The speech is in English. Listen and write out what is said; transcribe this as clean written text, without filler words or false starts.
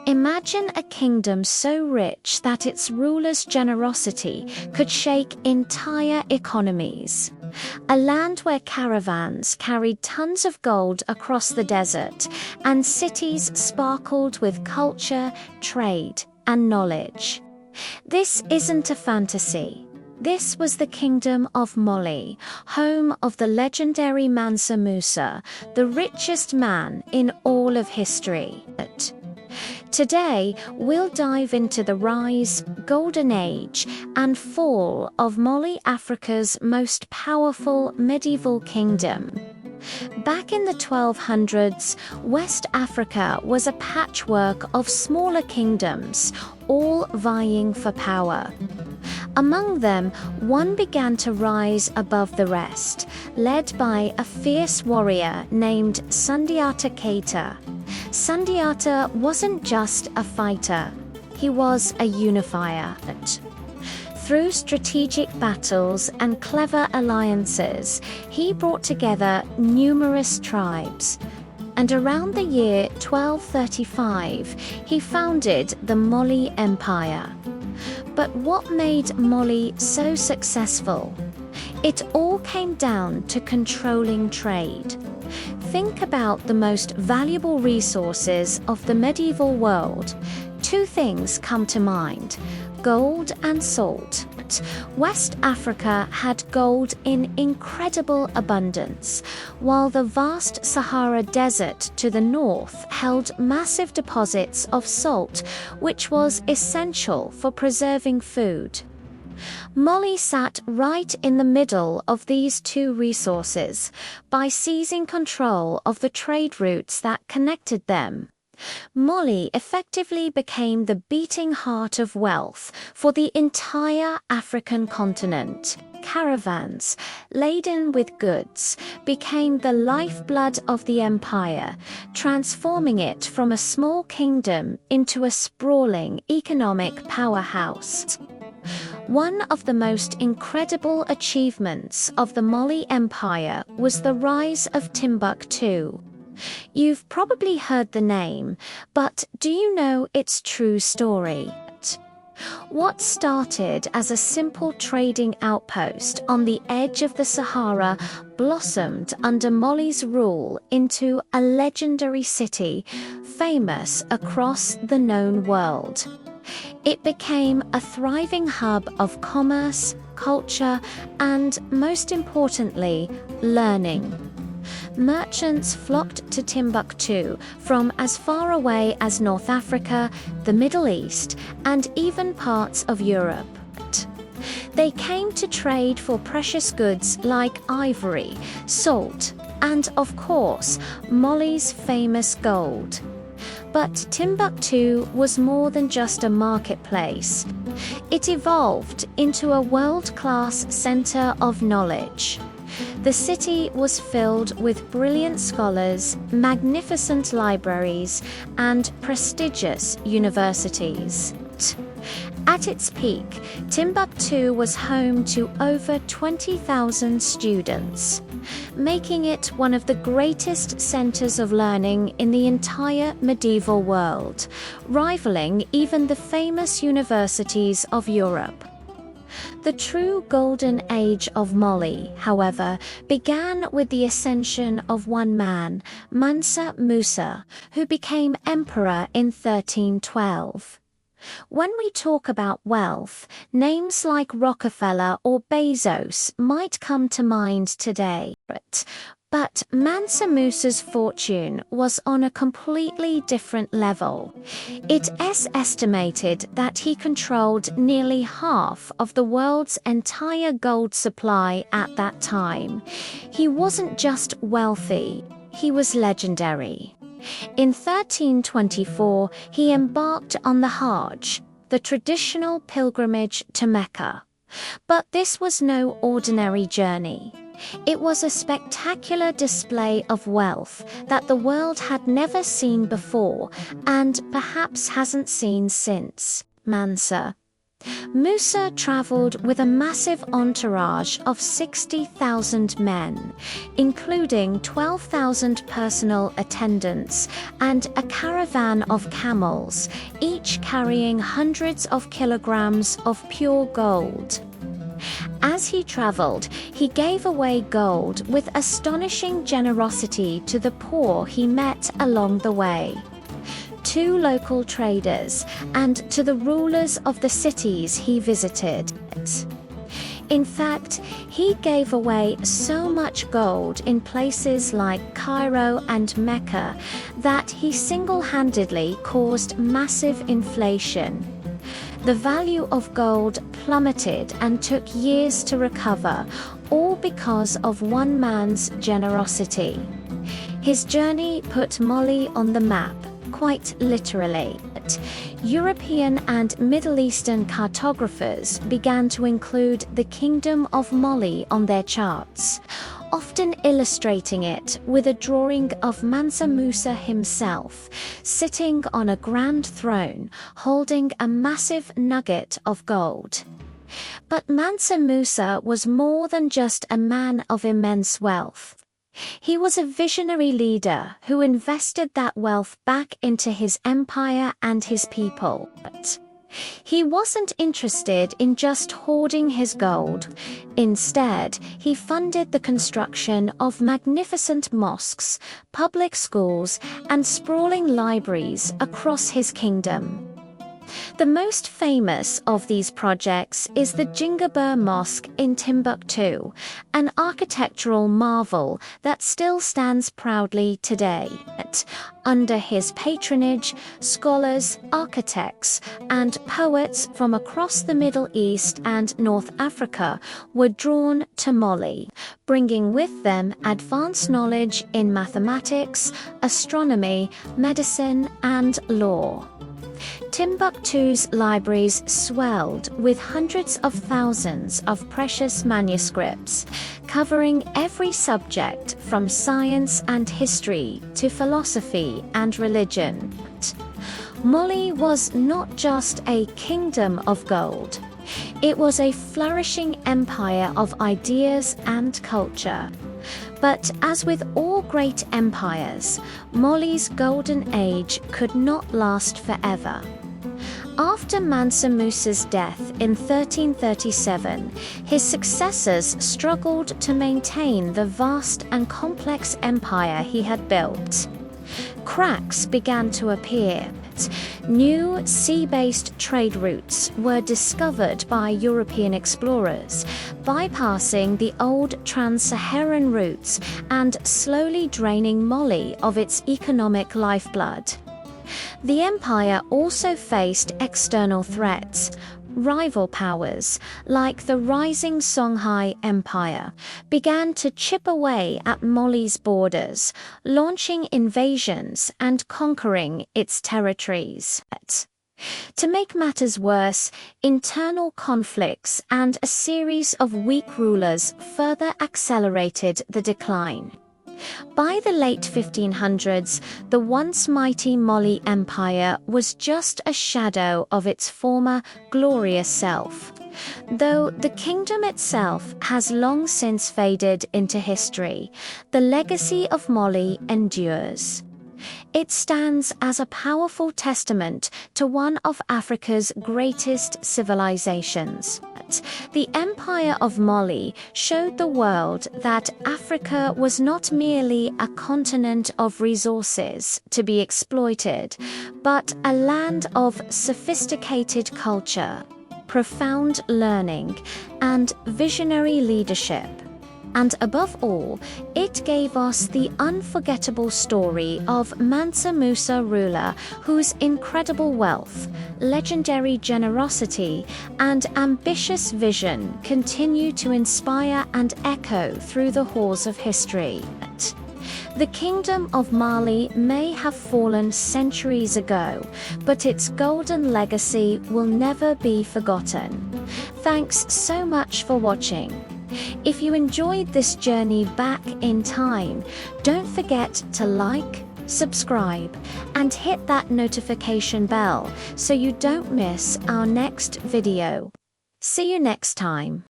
Imagine a kingdom so rich that its rulers' generosity could shake entire economies. A land where caravans carried tons of gold across the desert, and cities sparkled with culture, trade, and knowledge. This isn't a fantasy. This was the kingdom of Mali, home of the legendary Mansa Musa, the richest man in all of history. Today, we'll dive into the rise, golden age, and fall of Mali, Africa's most powerful medieval kingdom. Back in the 1200s, West Africa was a patchwork of smaller kingdoms, all vying for power. Among them, one began to rise above the rest, led by a fierce warrior named Sundiata Keita. Sundiata wasn't just a fighter, he was a unifier. Through strategic battles and clever alliances, he brought together numerous tribes. And around the year 1235, he founded the Mali Empire. But what made Mali so successful? It all came down to controlling trade. Think about the most valuable resources of the medieval world. Two things come to mind: gold and salt. West Africa had gold in incredible abundance, while the vast Sahara Desert to the north held massive deposits of salt, which was essential for preserving food. Mali sat right in the middle of these two resources by seizing control of the trade routes that connected them. Mali effectively became the beating heart of wealth for the entire African continent. Caravans, laden with goods, became the lifeblood of the empire, transforming it from a small kingdom into a sprawling economic powerhouse. One of the most incredible achievements of the Mali Empire was the rise of Timbuktu. You've probably heard the name, but do you know its true story? What started as a simple trading outpost on the edge of the Sahara blossomed under Mali's rule into a legendary city, famous across the known world. It became a thriving hub of commerce, culture, and, most importantly, learning. Merchants flocked to Timbuktu from as far away as North Africa, the Middle East, and even parts of Europe. They came to trade for precious goods like ivory, salt, and, of course, Mali's famous gold. But Timbuktu was more than just a marketplace. It evolved into a world-class center of knowledge. The city was filled with brilliant scholars, magnificent libraries, and prestigious universities. At its peak, Timbuktu was home to over 20,000 students, making it one of the greatest centers of learning in the entire medieval world, rivaling even the famous universities of Europe. The true golden age of Mali, however, began with the ascension of one man, Mansa Musa, who became emperor in 1312. When we talk about wealth, names like Rockefeller or Bezos might come to mind today. But Mansa Musa's fortune was on a completely different level. It is estimated that he controlled nearly half of the world's entire gold supply at that time. He wasn't just wealthy, he was legendary. In 1324, he embarked on the Hajj, the traditional pilgrimage to Mecca. But this was no ordinary journey. It was a spectacular display of wealth that the world had never seen before and perhaps hasn't seen since. Mansa Musa traveled with a massive entourage of 60,000 men, including 12,000 personal attendants and a caravan of camels, each carrying hundreds of kilograms of pure gold. As he traveled, he gave away gold with astonishing generosity to the poor he met along the way, to local traders, and to the rulers of the cities he visited. In fact, he gave away so much gold in places like Cairo and Mecca that he single-handedly caused massive inflation. The value of gold plummeted and took years to recover, all because of one man's generosity. His journey put Mali on the map, quite literally. European and Middle Eastern cartographers began to include the Kingdom of Mali on their charts, often illustrating it with a drawing of Mansa Musa himself, sitting on a grand throne, holding a massive nugget of gold. But Mansa Musa was more than just a man of immense wealth. He was a visionary leader who invested that wealth back into his empire and his people. He wasn't interested in just hoarding his gold. Instead, he funded the construction of magnificent mosques, public schools, and sprawling libraries across his kingdom. The most famous of these projects is the Jingabur Mosque in Timbuktu, an architectural marvel that still stands proudly today. Under his patronage, scholars, architects, and poets from across the Middle East and North Africa were drawn to Mali, bringing with them advanced knowledge in mathematics, astronomy, medicine, and law. Timbuktu's libraries swelled with hundreds of thousands of precious manuscripts, covering every subject from science and history to philosophy and religion. Mali was not just a kingdom of gold. It was a flourishing empire of ideas and culture. But as with all great empires, Mali's golden age could not last forever. After Mansa Musa's death in 1337, his successors struggled to maintain the vast and complex empire he had built. Cracks began to appear. New sea-based trade routes were discovered by European explorers, bypassing the old trans-Saharan routes and slowly draining Mali of its economic lifeblood. The empire also faced external threats. Rival powers, like the rising Songhai Empire, began to chip away at Mali's borders, launching invasions and conquering its territories. To make matters worse, internal conflicts and a series of weak rulers further accelerated the decline. By the late 1500s, the once mighty Mali Empire was just a shadow of its former glorious self, though the kingdom itself has long since faded into history. The legacy of Mali endures. It stands as a powerful testament to one of Africa's greatest civilizations. The Empire of Mali showed the world that Africa was not merely a continent of resources to be exploited, but a land of sophisticated culture, profound learning, and visionary leadership. And above all, it gave us the unforgettable story of Mansa Musa ruler whose incredible wealth, legendary generosity, and ambitious vision continue to inspire and echo through the halls of history. The Kingdom of Mali may have fallen centuries ago, but its golden legacy will never be forgotten. Thanks so much for watching. If you enjoyed this journey back in time, don't forget to like, subscribe, and hit that notification bell so you don't miss our next video. See you next time.